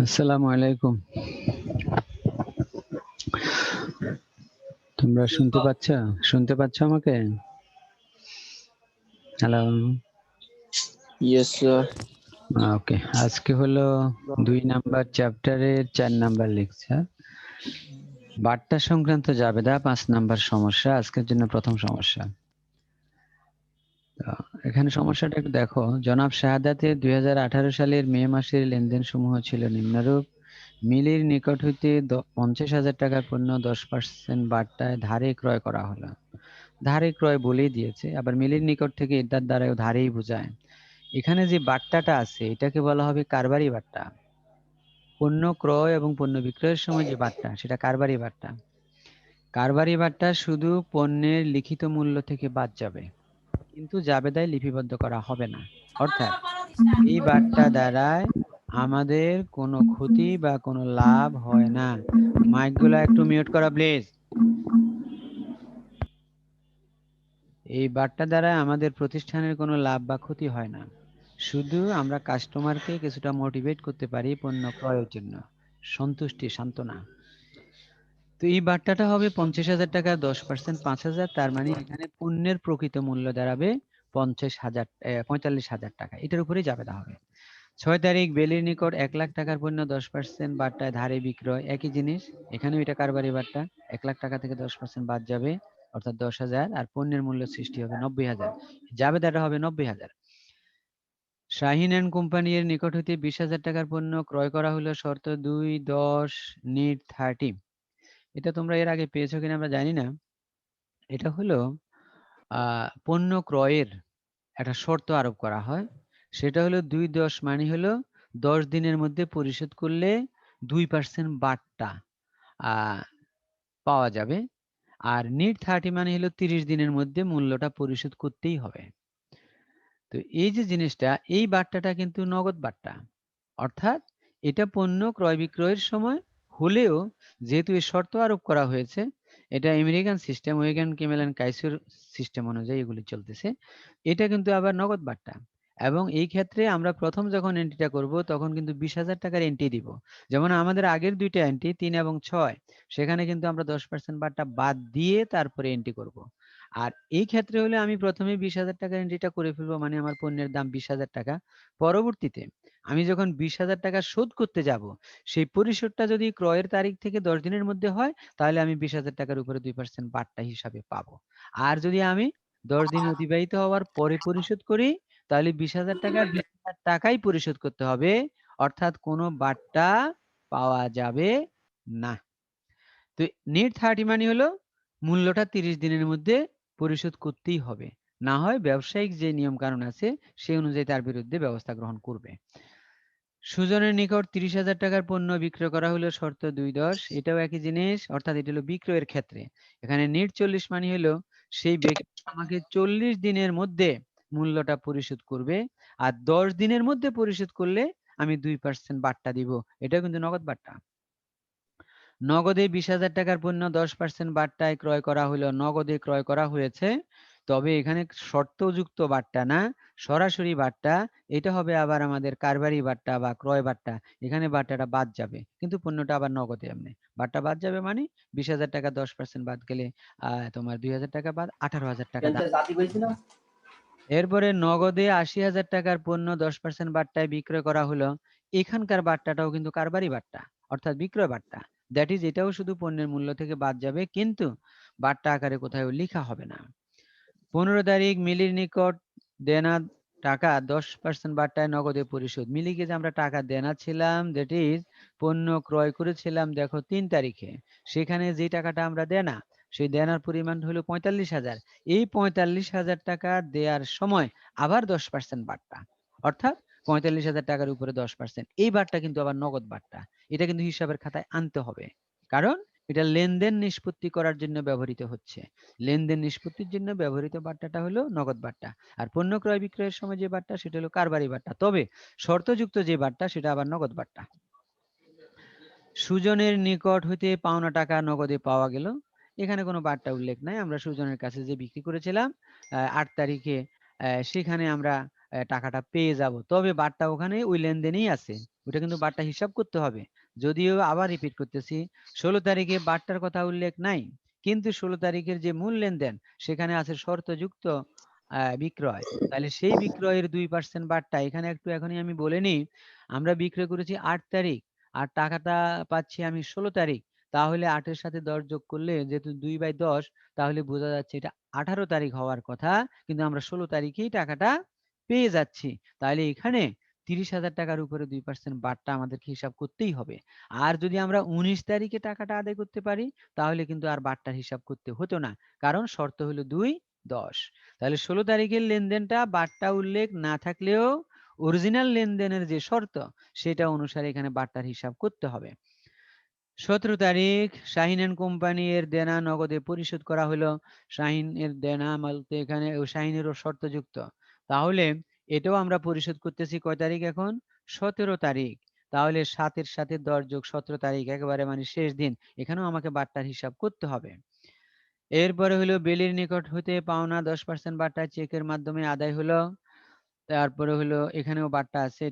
আসসালামু আলাইকুম। তোমরা শুনতে পাচ্ছ আমাকে? হ্যালো। Yes, sir. ওকে, আজকে হলো 2 নাম্বার চ্যাপ্টারের 4 নাম্বার লেকচার, বার্তা সংক্রান্ত জাবেদা 5 নাম্বার সমস্যা। আজকের জন্য প্রথম সমস্যা। এখানে সমস্যাটা একটু দেখো। জনাব শাহাদাতের 2018 সালের মে মাসের লেনদেন সমূহ ছিল নিম্নরূপ। মিলির নিকট হইতে 50,000 টাকার পণ্য 10% বার্তায় ধারে ক্রয় করা হলো। ধারে ক্রয় বলেই দিয়েছে, আবার মিলির নিকট থেকে এটার দ্বারাও ধারেই বোঝায়। এখানে যে বার্তাটা আছে এটাকে বলা হবে কারবারি বার্তা। পণ্য ক্রয় এবং পণ্য বিক্রয়ের সময় যে বার্তা সেটা কারবারি বার্তা। কারবারি বার্তা শুধু পণ্যের লিখিত মূল্য থেকে বাদ যাবে, কিন্তু জাবেদায় লিপিবদ্ধ করা হবে না। অর্থাৎ এই বার্তা দ্বারায় আমাদের কোনো ক্ষতি বা কোনো লাভ হয় না। মাইকগুলো একটু মিউট করা প্লিজ। এই বার্তা দ্বারা আমাদের প্রতিষ্ঠানের কোনো লাভ বা ক্ষতি হয় না, শুধু আমরা কাস্টমারকে কিছুটা মোটিভেট করতে পারি পণ্য ক্রয়ের জন্য, সন্তুষ্টি, সান্ত্বনা। তো এই বার্তাটা হবে 50,000 টাকা 10%, 5,000, তার মানে এখানে পণ্যের প্রকৃত মূল্য দাঁড়াবে 45,000 টাকা। এটার উপরেই জাবেদা হবে। 6 তারিখ বেলির নিকট 1 লাখ টাকার পণ্য 10% বার্তায় ধারে বিক্রয়, একই জিনিস। এখানেও এটা কারবারি বার্তা। 1 লাখ টাকা থেকে 10% বাদ যাবে, অর্থাৎ 10,000, আর পণ্যের মূল্য সৃষ্টি হবে 90,000। জাবেদাটা হবে 90,000। শাহিন অ্যান্ড কোম্পানি এর নিকট হইতে 20,000 টাকার পণ্য ক্রয় করা হলো শর্ত 2-10 নিট 30। এটা তোমরা এর আগে পেয়েছো কিনা আমরা জানি না। এটা হলো পণ্য ক্রয়ের একটা শর্ত আরোপ করা হয়। সেটা হলো 2-10 মানে হলো 10 দিনের মধ্যে পরিশোধ করলে 2% বার্তা পাওয়া যাবে। আর নিট 30 মানে হলো 30 দিনের মধ্যে মূল্যটা পরিশোধ করতেই হবে। তো এই যে জিনিসটা, এই বার্তাটা কিন্তু নগদ বার্তা। অর্থাৎ এটা পণ্য ক্রয় বিক্রয়ের সময় হলেও, যেহেতু এই শর্ত আরোপ করা হয়েছে, এটা আমেরিকান সিস্টেম, ওয়েগান কিমেল এন্ড কাইসুর সিস্টেম অনুযায়ী এগুলি চলতেছে, এটা কিন্তু আবার নগদ বার্তা। এবং এই ক্ষেত্রে আমরা প্রথম যখন এন্ট্রিটা করব তখন কিন্তু 20,000 টাকার এন্ট্রি দিব। যেমন আমাদের আগের দুইটা এন্ট্রি 3 এবং 6, সেখানে কিন্তু আমরা 10% বার্তা বাদ দিয়ে তারপরে এন্ট্রি করব। আর এই ক্ষেত্রে হলে আমি প্রথমে 20,000 টাকার এন্ট্রিটা করে ফেলবো, মানে আমার পণ্যের দাম 20,000 টাকা। পরবর্তীতে আমি যখন 20,000 টাকা শোধ করতে যাব, সেই পরিশোধটা যদি ক্রয়ের তারিখ থেকে 10 দিনের মধ্যে হয়, তাহলে আমি 20,000 টাকার উপরে 2% বার্তা হিসাবে পাবো। আর যদি আমি 10 দিন অতিবাহিত হওয়ার পরে পরিশোধ করি, তাহলে 20,000 টাকা 20,000 টাকাই পরিশোধ করতে হবে, অর্থাৎ কোনো বার্তা পাওয়া যাবে না। তো নেট 30 মানে হলো মূল্যটা 30 দিনের মধ্যে পরিশোধ করতেই হবে, না হয় ব্যবসায়িক যে নিয়ম কানুন আছে সেই অনুযায়ী তার বিরুদ্ধে ব্যবস্থা গ্রহণ করবে। সুজনের নিকট 30,000 টাকার পণ্য বিক্রয় করা হলো শর্ত 2-10, এটাও একই জিনিস। অর্থাৎ এটা হলো বিক্রয়ের ক্ষেত্রে। এখানে নিট 40 মানে হলো সেই ব্যক্তি আমাকে 40 দিনের মধ্যে মূল্যটা পরিশোধ করবে, আর 10 দিনের মধ্যে পরিশোধ করলে আমি 2% বার্তা দিব। এটাও কিন্তু নগদ বার্তা। নগদে 20,000 টাকার পণ্য 10% বার্তায় ক্রয় করা হলো, নগদে ক্রয় করা হয়েছে, তবে এখানে শর্তযুক্ত বার্তা না, সরাসরি বার্তা। এটা হবে আবার আমাদের কারবারি বার্তা বা ক্রয় বার্তা। এখানে বার্তাটা বাদ যাবে, কিন্তু পণ্যটা আবার নগদে। এমনি বার্তা বাদ যাবে মানে 20,000 টাকা 10% বাদ গেলে তোমার 2,000 টাকা বাদ, 18,000 টাকা দাম। এরপরে নগদে 80,000 টাকার পণ্য 10% বার্তায় বিক্রয় করা হলো। এখানকার বার্তাটাও কিন্তু কারবারি বার্তা, অর্থাৎ বিক্রয় বার্তা। দ্যাট ইজ, এটাও শুধু পণ্যের মূল্য থেকে বাদ যাবে, কিন্তু বার্তা আকারে কোথাও লেখা হবে না। 15 তারিখ মিলির নিকট দেনা টাকা 10% বার্তায় নগদে পরিশোধ। মিলিকে যে আমরা টাকা দেনা ছিলাম, দ্যাট ইজ পণ্য ক্রয় করেছিলাম দেখো 3 তারিখে, সেখানে যে টাকাটা আমরা দেনা, সেই দেনার পরিমাণ হলো 45,000। এই 45,000 টাকা দেওয়ার সময় আবার 10% বার্তা, অর্থাৎ 45,000 টাকার উপরে 10%। এই বার্তা কিন্তু আবার নগদ বার্তা। এটা কিন্তু হিসাবের খাতায় আনতে হবে, কারণ এটা লেনদেন নিষ্পত্তি করার জন্য ব্যবহৃত হচ্ছে। লেনদেন নিষ্পত্তির জন্য ব্যবহৃত বার্তাটা হলো নগদ বার্তা, আর পণ্য ক্রয় বিক্রয়ের সময় যে বার্তা সেটা হলো কারবারি বার্তা। তবে শর্তযুক্ত যে বার্তা সেটা আবার নগদ বার্তা। সুজনের নিকট হইতে পাওনা টাকা নগদে পাওয়া গেল। এখানে কোনো বার্তা উল্লেখ নাই। আমরা সুজনের কাছে যে বিক্রি করেছিলাম 8 তারিখে, সেখানে আমরা টাকাটা পেয়ে যাব, তবে বারটা ওখানে ওই লেনদেনেই আছে, ওটা কিন্তু বারটা হিসাব করতে হবে। যদিও আবার রিপিট করতেছি, 16 তারিখে বারটার কথা উল্লেখ নাই, কিন্তু 16 তারিখের যে মূল লেনদেন সেখানে আছে শর্তযুক্ত বিক্রয়, তাহলে সেই বিক্রয়ের 2% বারটা এখানে একটু এখনই আমি বলে নিই। আমরা বিক্রয় করেছি 8 তারিখ আর টাকাটা পাচ্ছি আমি 16 তারিখ, তাহলে 8-এর সাথে 10 যোগ করলে যেহেতু 2/10, তাহলে বোঝা যাচ্ছে এটা 18 তারিখ হওয়ার কথা, কিন্তু আমরা 16 তারিখেই টাকাটা পেয়ে যাচ্ছি। তাহলে এখানে 30,000 টাকার উপরে 2% বারটা আমাদেরকে হিসাব করতেই হবে। আর যদি আমরা 19 তারিখে টাকাটা আদায় করতে পারি, তাহলে কিন্তু আর বারটার হিসাব করতে হতো না, কারণ শর্ত হলো 2-10। তাহলে 16 তারিখের লেনদেনটা বারটা উল্লেখ না থাকলেও অরিজিনাল লেনদেনের যে শর্ত সেটা অনুসারে এখানে বারটার হিসাব করতে হবে। 17 তারিখ শাহিন এন্ড কোম্পানি এর দেনা নগদে পরিশোধ করা হলো। শাহিন এর দেনা বলতে এখানে শাহিনেরও শর্তযুক্ত, তাহলে এটাও আমরা পরিশোধ করতেছি কয় তারিখ এখন? 17 তারিখ। তাহলে 7-এর সাথে 10 যোগ 17 তারিখ একেবারে মানে শেষ দিন, এখানেও আমাকে বারটার হিসাব করতে হবে। এরপরে হলো বেলির নিকট হতে পাওনা 10% বারটা চেকের মাধ্যমে আদায় হলো। তারপরে হলো এখানেও বারটা আছে,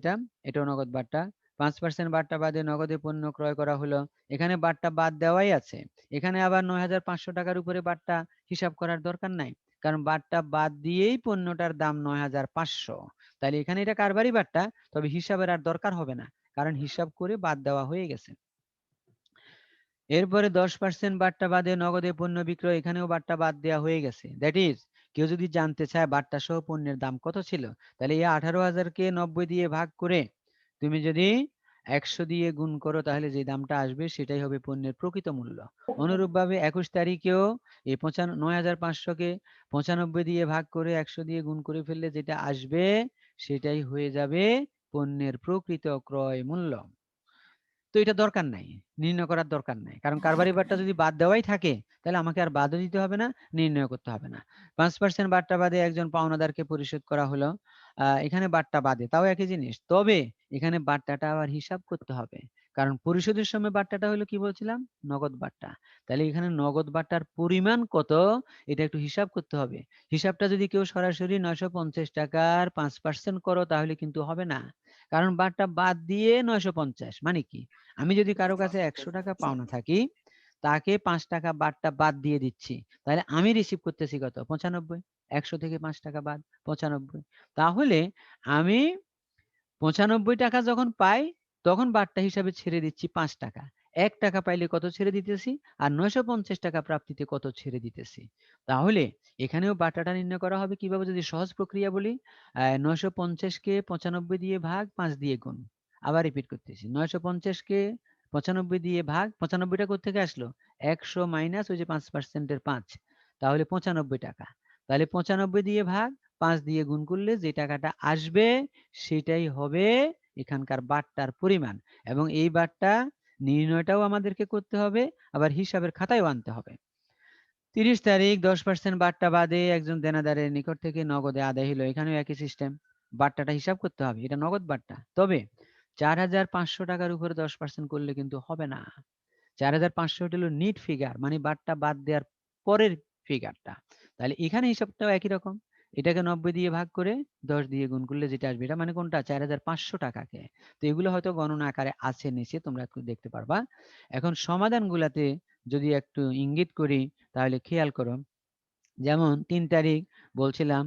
এটাও নগদ বারটা। 5% বারটা বাদে নগদে পণ্য ক্রয় করা হলো, এখানে বারটা বাদ দেওয়াই আছে। এখানে আবার 9,500 টাকার উপরে বারটা হিসাব করার দরকার নাই, কারণ বারটা বাদ দিয়েই পণ্যটার দাম 9,500। তাহলে এখানে এটা কারবারি বারটা, তবে হিসাবের আর দরকার হবে না, কারণ হিসাব করে বাদ দেওয়া হয়ে গেছে। এরপরে 10% বারটা বাদে নগদে পণ্য বিক্রয়, এখানেও বারটা বাদ দেওয়া হয়ে গেছে। দ্যাট ইজ, কেউ যদি জানতে চায় বারটা সহ পণ্যের দাম কত ছিল, তাহলে এই 18,000-কে 90 দিয়ে ভাগ করে তুমি যদি 100 দিয়ে গুণ করো, তাহলে যে দামটা আসবে সেটাই হবে পণ্যের প্রকৃত মূল্য। অনুরূপভাবে 21 তারিখেও এই 9,500-কে 95 দিয়ে ভাগ করে 100 দিয়ে গুণ করে ফেললে যেটা আসবে সেটাই হয়ে যাবে পণ্যের প্রকৃত ক্রয় মূল্য। তো এটা দরকার নাই, নির্ণয় করার দরকার নাই, কারণ কারবারি বারটা যদি বাদ দেওয়াই থাকে তাহলে আমাকে আর বাদও দিতে হবে না, নির্ণয় করতে হবে না। 5% বারটা বাদে একজন পাওনাদারকে পরিশোধ করা হলো, এখানে বারটা বাদে, তাও একই জিনিস, তবে এখানে বারটাটা আবার হিসাব করতে হবে, কারণ পরিশোধের সময় বারটাটা হলো কি বলছিলাম, নগদ বারটা। তাহলে এখানে নগদ বারটার পরিমাণ কত এটা একটু হিসাব করতে হবে। হিসাবটা যদি কেউ সরাসরি 950 টাকার 5% করো তাহলে কিন্তু হবে না, কারণ বারটা বাদ দিয়ে 950 মানে কি, আমি যদি কারো কাছে 100 টাকা পাওনা থাকি, তাকে 5 টাকা বারটা বাদ দিয়ে দিচ্ছি, তাহলে আমি রিসিভ করতেছি কত? 95। 100 থেকে 5 টাকা বাদ 95, তাহলে আমি 95 টাকা যখন পাই তখন বারটা হিসাবে ছেড়ে দিচ্ছি 5 টাকা। 1 টাকা পাইলে কত ছেড়ে দিতেছি, আর 950 টাকা প্রাপ্তিতে কত ছেড়ে দিতেছি। তাহলে এখানেও বারটাটা নির্ণয় করা হবে কিভাবে, যদি সহজ প্রক্রিয়া বলি, 950-কে 95 দিয়ে ভাগ 5 দিয়ে গুণ। আবার রিপিট করতেছি, 950-কে 95 দিয়ে ভাগ, 95টা কোত্থেকে আসলো? 100 মাইনাস ওই যে 5%-এর 5, তাহলে 95 টাকা। তাহলে 95 দিয়ে ভাগ 5 দিয়ে গুণ করলে যে টাকাটা আসবে সেটাই হবে এখানকার বারটার পরিমাণ, এবং এই বারটা নির্ণয়টাও আমাদেরকে করতে হবে, আবার হিসাবের খাতায়ও আনতে হবে। 30 তারিখ 10% বারটা বাদে একজন দেনাদারের নিকট থেকে নগদে আদায় হলো, এখানেও একই সিস্টেম, বারটাটা হিসাব করতে হবে, এটা নগদ বারটা, তবে 4,500 টাকার উপরে 10% করলে কিন্তু হবে না। 4,500 হলো নিট ফিগার, মানে বারটা বাদ দেওয়ার পরের ফিগারটা। তাহলে এখানে হিসাবটাও একই রকম, এটাকে 90 দিয়ে ভাগ করে 10 দিয়ে গুণ করলে যেটা আসবে, এটা মানে কোনটা? 4,500 টাকাকে। তো এগুলো হয়তো গণনা আকারে আছে নিচে, তোমরা একটু দেখতে পারবা। এখন সমাধানগুলাতে যদি একটু ইঙ্গিত করি তাহলে খেয়াল করো, যেমন 3 তারিখ বলছিলাম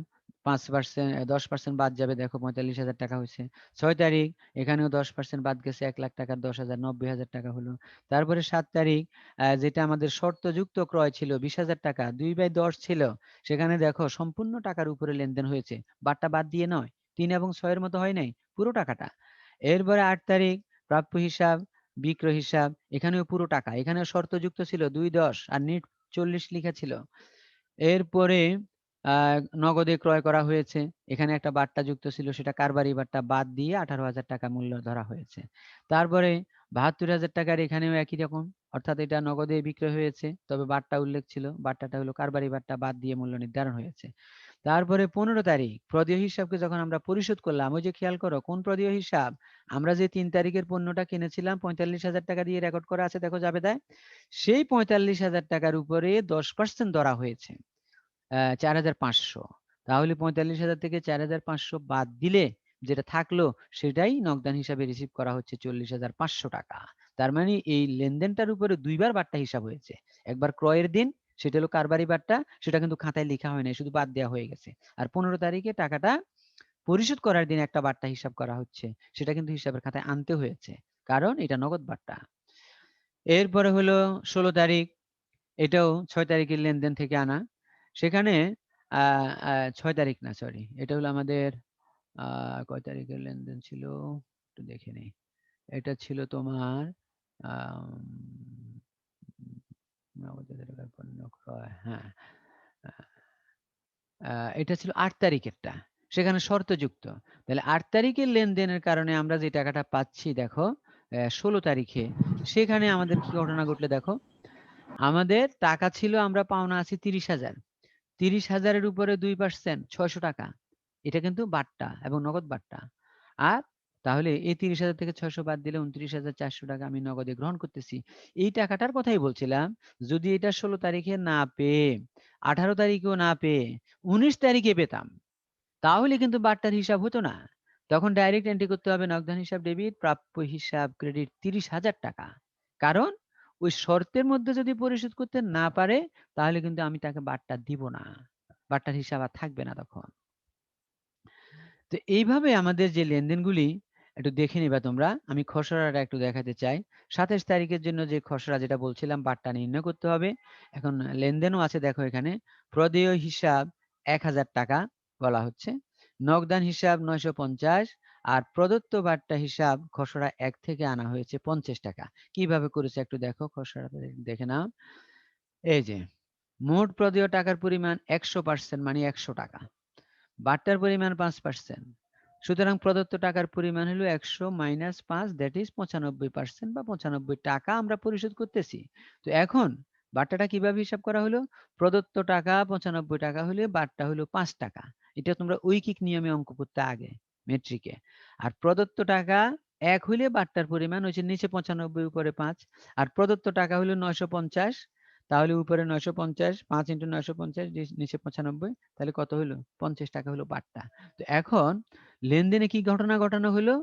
5% 10% বাদ যাবে, দেখো 45,000 টাকা হয়েছে। 6 তারিখ এখানেও 10% বাদ গেছে, 1 লাখ টাকার 10,000 90,000 টাকা হলো। তারপরে 7 তারিখ যেটা আমাদের শর্তযুক্ত ক্রয় ছিল 20,000 টাকা, 2/10 ছিল, সেখানে দেখো সম্পূর্ণ টাকার উপরে লেনদেন হয়েছে, বারটা বাদ দিয়ে নয়, 3 এবং 6 এর মতো হয় নাই, পুরো টাকাটা। এরপরে 8 তারিখ প্রাপ্য হিসাব বিক্রয় হিসাব, এখানেও পুরো টাকা, এখানেও শর্তযুক্ত ছিল 2/10 আর নিট 40 লেখা ছিল। এরপরে নগদে ক্রয় করা হয়েছে, এখানে একটা বাট্টা যুক্ত ছিল, সেটা কারবারি বাট্টা বাদ দিয়ে 18,000 টাকা মূল্য ধরা হয়েছে। তারপরে 72,000 টাকার এখানেও একই রকম, অর্থাৎ এটা নগদে বিক্রয় হয়েছে, তবে বাট্টা উল্লেখ ছিল, বাট্টাটা হলো কারবারি বাট্টা বাদ দিয়ে মূল্য নির্ধারণ হয়েছে। তারপরে 15 তারিখ প্রদেয় হিসাবকে যখন আমরা পরিশোধ করলাম, ওই যে খেয়াল করো কোন প্রদেয় হিসাব, আমরা যে 3 তারিখের পণ্যটা কিনেছিলাম 45,000 টাকা দিয়ে রেকর্ড করা আছে, দেখো জাবেদায়, সেই 45,000 টাকার উপরে 10% ধরা হয়েছে, 4,500। তাহলে 45,000 থেকে 4,500 বাদ দিলে যেটা থাকলো সেটাই নগদান হিসাবে রিসিভ করা হচ্ছে 40,500 টাকা। তার মানে এই লেনদেনটার উপরে দুইবার বাট্টা হিসাব হয়েছে। একবার ক্রয়ের দিন, সেটা হলো কারবারি বাট্টা, সেটা কিন্তু খাতায় লেখা হয় নাই, শুধু বাদ দেওয়া হয়ে গেছে। আর 15 তারিখে টাকাটা পরিশোধ করার দিন একটা বাট্টা হিসাব করা হচ্ছে, সেটা কিন্তু হিসাবের খাতায় আনতে হয়েছে, কারণ এটা নগদ বাট্টা। এরপরে হলো 16 তারিখ, এটাও 6 তারিখের লেনদেন থেকে আনা। সেখানে 6 তারিখ না, সরি, এটা হলো আমাদের কয় তারিখের লেনদেন ছিল একটু দেখে নেই। এটা ছিল তোমার নগদ টাকার পণ্য ক্রয়, হ্যাঁ, এটা ছিল 8 তারিখেরটা, সেখানে শর্তযুক্ত। তাহলে 8 তারিখের লেনদেনের কারণে আমরা যে টাকাটা পাচ্ছি দেখো 16 তারিখে, সেখানে আমাদের কি ঘটনা ঘটলো দেখো। আমাদের টাকা ছিল, আমরা পাওনা আছি 30,000, 30,000-এর উপরে 2% 600 টাকা। এটা কিন্তু বাট্টা এবং নগদ বাট্টা। আর তাহলে এই 30,000 থেকে 600 বাদ দিলে 29,400 টাকা আমি নগদে গ্রহণ করতেছি। এই টাকাটার কথাই বলছিলাম, যদি এটা 16 তারিখে না পেয়ে, 18 তারিখেও না পেয়ে 19 তারিখে পেতাম, তাহলে কিন্তু বাট্টার হিসাব হতো না। তখন ডাইরেক্ট এন্ট্রি করতে হবে নগদান হিসাব ডেবিট, প্রাপ্য হিসাব ক্রেডিট 30,000 টাকা। কারণ ওই শর্তের মধ্যে যদি পরিশোধ করতে না পারে, তাহলে কিন্তু আমি তাকে বাট্টা দিব না, বাট্টার হিসাব আর থাকবে না তখন। তো এইভাবে আমাদের যে লেনদেনগুলি একটু দেখে নিবা তোমরা। আমি খসড়াটা একটু দেখাতে চাই। 27 তারিখের জন্য যে খসড়া যেটা বলছিলাম, বাট্টা নির্ণয় করতে হবে। এখন লেনদেনও আছে দেখো এখানে। প্রদেয় হিসাব 1,000 টাকা বলা হচ্ছে, নগদান হিসাব 950, আর প্রদত্ত বাট্টা হিসাব খসড়া 1 থেকে আনা হয়েছে 50 টাকা। কিভাবে করেছে একটু দেখো, খসড়াটা দেখে নাও। এই যে মোট প্রদেয় টাকার পরিমাণ 100% মানে 100 টাকা, বাট্টার পরিমাণ 5%। সুতরাং প্রদত্ত টাকার পরিমাণ হলো 100 মাইনাস 5, দ্যাট ইজ 95% বা 95 টাকা আমরা পরিশোধ করতেছি। তো এখন বাট্টাটা কিভাবে হিসাব করা হলো? প্রদত্ত টাকা 95 টাকা হলে বাট্টা হলো 5 টাকা। এটা তোমরা ঐকিক নিয়মে অঙ্ক করতে আগে মেট্রিকে। আর প্রদত্ত টাকা 1 হইলে বাট্টার পরিমাণ হচ্ছে নিচে 95 উপরে 5, আর প্রদত্ত টাকা হলো 950, তাহলে উপরে 950, 5 × 950 নিচে 95, তাহলে কত হলো? 50 টাকা হলো বাট্টা। তো এখন লেনদেনে কি ঘটনা ঘটানো হলো?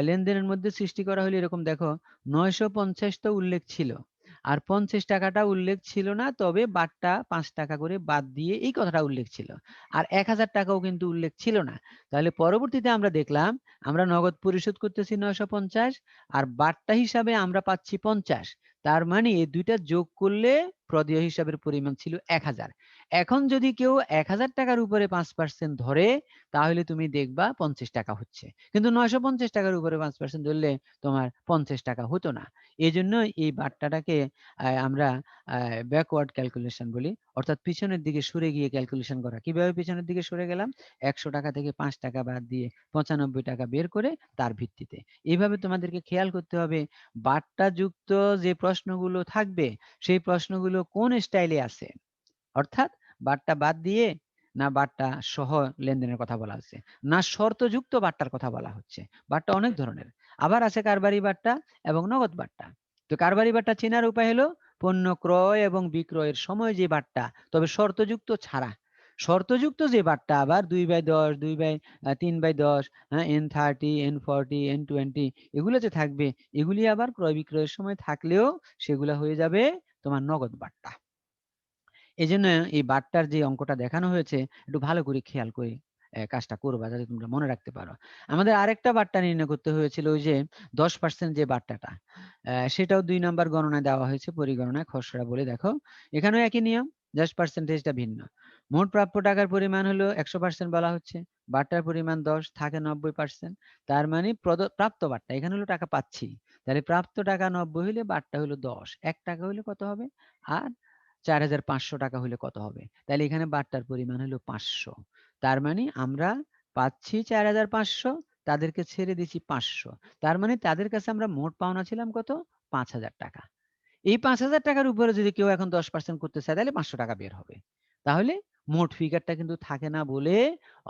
লেনদেনের মধ্যে সৃষ্টি করা হলো এরকম দেখো, 950 তো উল্লেখ ছিল, আর 50 টাকাটা উল্লেখ ছিল না, তবে বাট্টা 5 টাকা করে বাদ দিয়ে এই কথাটা উল্লেখ ছিল। আর 1,000 টাকাও কিন্তু উল্লেখ ছিল না। তাহলে পরবর্তীতে আমরা দেখলাম, আমরা নগদ পরিশোধ করতেছি 950, আর বাট্টা হিসাবে আমরা পাচ্ছি 50। তার মানে এই দুইটা যোগ করলে প্রদেয় হিসাবের পরিমাণ ছিল 1,000। এখন যদি কেউ 1,000 টাকার উপরে 5% ধরে, তাহলে তুমি দেখবা 50 টাকা হচ্ছে। কিন্তু 950 টাকার উপরে 5% ধরলে তোমার 50 টাকা হতো না। এজন্য এই বাট্টাটাকে আমরা ব্যাকওয়ার্ড ক্যালকুলেশন বলি, অর্থাৎ পিছনের দিকে সরে গিয়ে ক্যালকুলেশন করা। কিভাবে পিছনের দিকে সরে গেলাম? 100 টাকা থেকে 5 টাকা বাদ দিয়ে 95 টাকা বের করে তার ভিত্তিতে। এইভাবে তোমাদেরকে খেয়াল করতে হবে বাট্টাযুক্ত যে প্রশ্নগুলো থাকবে, সেই প্রশ্নগুলো কোন স্টাইলে আছে। অর্থাৎ বাট্টা বাদ দিয়ে, না বাট্টা সহ লেনদেনের কথা বলা হচ্ছে, না শর্তযুক্ত বাট্টার কথা বলা হচ্ছে। বাট্টা অনেক ধরনের, আবার আছে কারবারি বাট্টা এবং নগদ বাট্টা। তো কারবারি বাট্টা চেনার উপায় হলো পণ্য ক্রয় এবং বিক্রয়ের সময় যে বাট্টা, তবে শর্তযুক্ত ছাড়া। শর্তযুক্ত যে বাট্টা আবার 2/10, 3/10, N30, N40, N20 এগুলো যে থাকবে, এগুলি আবার ক্রয় বিক্রয়ের সময় থাকলেও সেগুলা হয়ে যাবে তোমার নগদ বাট্টা। এজন্য এই বাট্টার যে অঙ্কটা দেখানো হয়েছে, একটু ভালো করে খেয়াল করে কাজটা করবা, যাতে তোমরা মনে রাখতে পারো। আমাদের আরেকটা বাট্টা নির্ণয় করতে হয়েছিল, ওই যে 10% যে বাট্টাটা, সেটাও 2 নাম্বার গণনায় দেওয়া হয়েছে, পরিগণনায় খসড়া বলে দেখো। এখানেও একই নিয়ম, জাস্ট পার্সেন্টেজটা ভিন্ন। মোট প্রাপ্য টাকার পরিমাণ হলো 100% বলা হচ্ছে, বাট্টার পরিমাণ 10, থাকে 90%। তার মানে প্রাপ্ত বাট্টা, এখানে হলো টাকা পাচ্ছি, তাহলে প্রাপ্ত টাকা 90 হইলে বাট্টা হলো 10, 1 টাকা হইলে কত হবে? আর 4,500 টাকা হলে কত হবে? তাহলে এখানে বাট্টার পরিমাণ হলো 500। তার মানে আমরা পাচ্ছি 4,500, তাদেরকে ছেড়ে দিচ্ছি 500। তার মানে তাদের কাছে আমরা মোট পাওনা ছিলাম কত? 5,000 টাকা। এই 5,000 টাকার উপরে যদি কেউ এখন 10% করতে চায়, তাহলে 500 টাকা বের হবে। তাহলে মোট ফিগারটা কিন্তু থাকে না বলে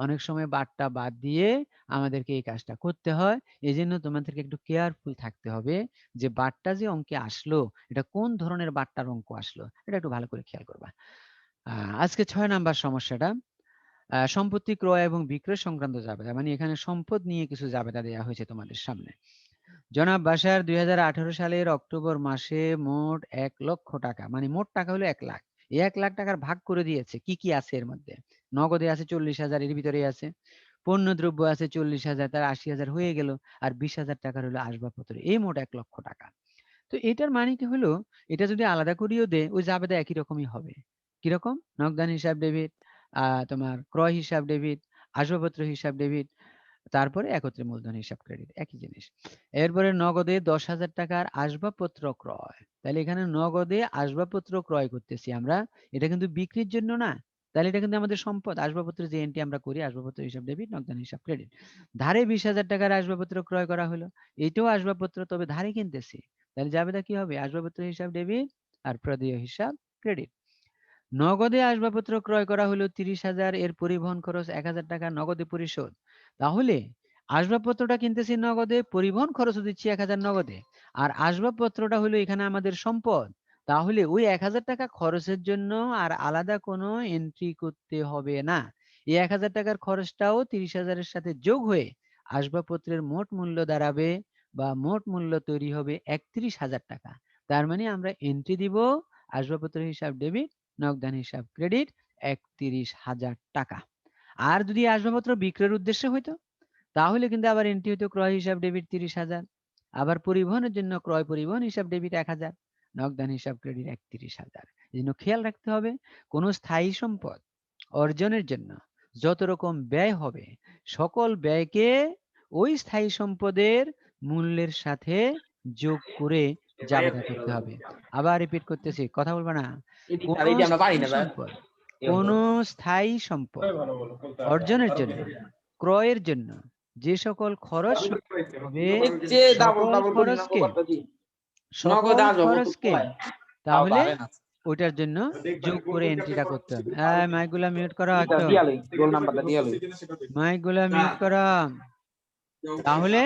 অনেক সময় বাট্টা বাদ দিয়ে আমাদেরকে এই কাজটা করতে হয়। এজন্য তোমাদেরকে একটু কেয়ারফুল থাকতে হবে যে বাট্টা যে অঙ্কে আসলো, এটা কোন ধরনের বাট্টার অঙ্ক আসলো, এটা একটু ভালো করে খেয়াল করবা। আজকে 6 নাম্বার সমস্যাটা, সম্পত্তি ক্রয় এবং বিক্রয় সংক্রান্ত জাবেদা, মানে এখানে সম্পদ নিয়ে কিছু জাবেদা দেওয়া হয়েছে তোমাদের সামনে। জনাব বাশার 2018 সালের অক্টোবর মাসে মোট 1 লক্ষ টাকা, মানে মোট টাকা হলো 1 লাখ, এই 1 লাখ টাকার ভাগ করে দিয়েছে। কি কি আছে এর মধ্যে? নগদে আছে 40,000, এর ভিতরে আছে পণ্য দ্রব্য আছে 40,000, তার 80,000 হয়ে গেল, আর 20,000 টাকার হলো আসবাবপত্র, এই মোট 1 লক্ষ টাকা। তো এটার মানে কি হলো, এটা যদি আলাদা করিও দে ওই জাবেদা একই রকমই হবে। কিরকম? নগদান হিসাব ডেবিট, তোমার ক্রয় হিসাব ডেবিট, আসবাবপত্র হিসাব ডেবিট, তারপরে একত্রে মূলধন হিসাব ক্রেডিট, একই জিনিস। এরপরে নগদে 10,000 টাকার আসবাবপত্র ক্রয়, তাহলে এখানে নগদে আসবাবপত্র ক্রয় করতেছি আমরা, এটা কিন্তু বিক্রির জন্য না, তাহলে এটা কিন্তু আমাদের সম্পদ। আসবাবপত্রের যে এন্ট্রি আমরা করি, আসবাবপত্র হিসাব ডেবিট, নগদান হিসাব ক্রেডিট। ধারে 20,000 টাকার আসবাবপত্র ক্রয় করা হলো, এটাও আসবাবপত্র, তবে ধারে কিনতেছি, তাহলে জাবেদা কি হবে? আসবাবপত্র হিসাব ডেবিট আর প্রদেয় হিসাব ক্রেডিট। নগদে আসবাবপত্র ক্রয় করা হলো 30,000, এর পরিবহন খরচ 1,000 টাকা নগদে পরিশোধ। তাহলে আসবাবপত্রটা কিনতেছি নগদে, পরিবহন খরচও দিচ্ছি 1,000 নগদে, আর আসবাবপত্রটা হলো এখানে আমাদের সম্পদ। তাহলে ওই 1,000 টাকা খরচের জন্য আর আলাদা কোনো এন্ট্রি করতে হবে না। এই 1,000 টাকার খরচটাও 30,000 এর সাথে যোগ হয়ে আসবাবপত্রের মোট মূল্য দাঁড়াবে, বা মোট মূল্য তৈরি হবে 31,000 টাকা। তার মানে আমরা এন্ট্রি দিব আসবাবপত্র হিসাব ডেবিট, নগদান হিসাব ক্রেডিট 31,000 টাকা। আর যদি আসবাবপত্র বিক্রয়ের উদ্দেশ্যে হইতো, তাহলে কিন্তু আবার এন্ট্রি হইতো ক্রয় হিসাব ডেবিট 30,000, আবার পরিবহনের জন্য ক্রয় পরিবহন হিসাব ডেবিট 1,000, নগদান হিসাব ক্রেডিট 31,000। এই জন্য খেয়াল রাখতে হবে, কোন স্থায়ী সম্পদ অর্জনের জন্য যত রকম ব্যয় হবে, সকল ব্যয়কে ওই স্থায়ী সম্পদের মূল্যের সাথে যোগ করে জাবেদা করতে হবে। আবার রিপিট করতেছি, কথা বলবা না। কোন স্থায়ী সম্পদ, কোন স্থায়ী সম্পদ অর্জনের জন্য, ক্রয়ের জন্য যে সকল খরচ হবে, সকল খরচকে, সকল খরচকে তাহলে ওইটার জন্য যোগ করে এন্ট্রিটা করতে হবে। মাইকগুলা মিউট করা, একটু মাইকগুলা মিউট করা। তাহলে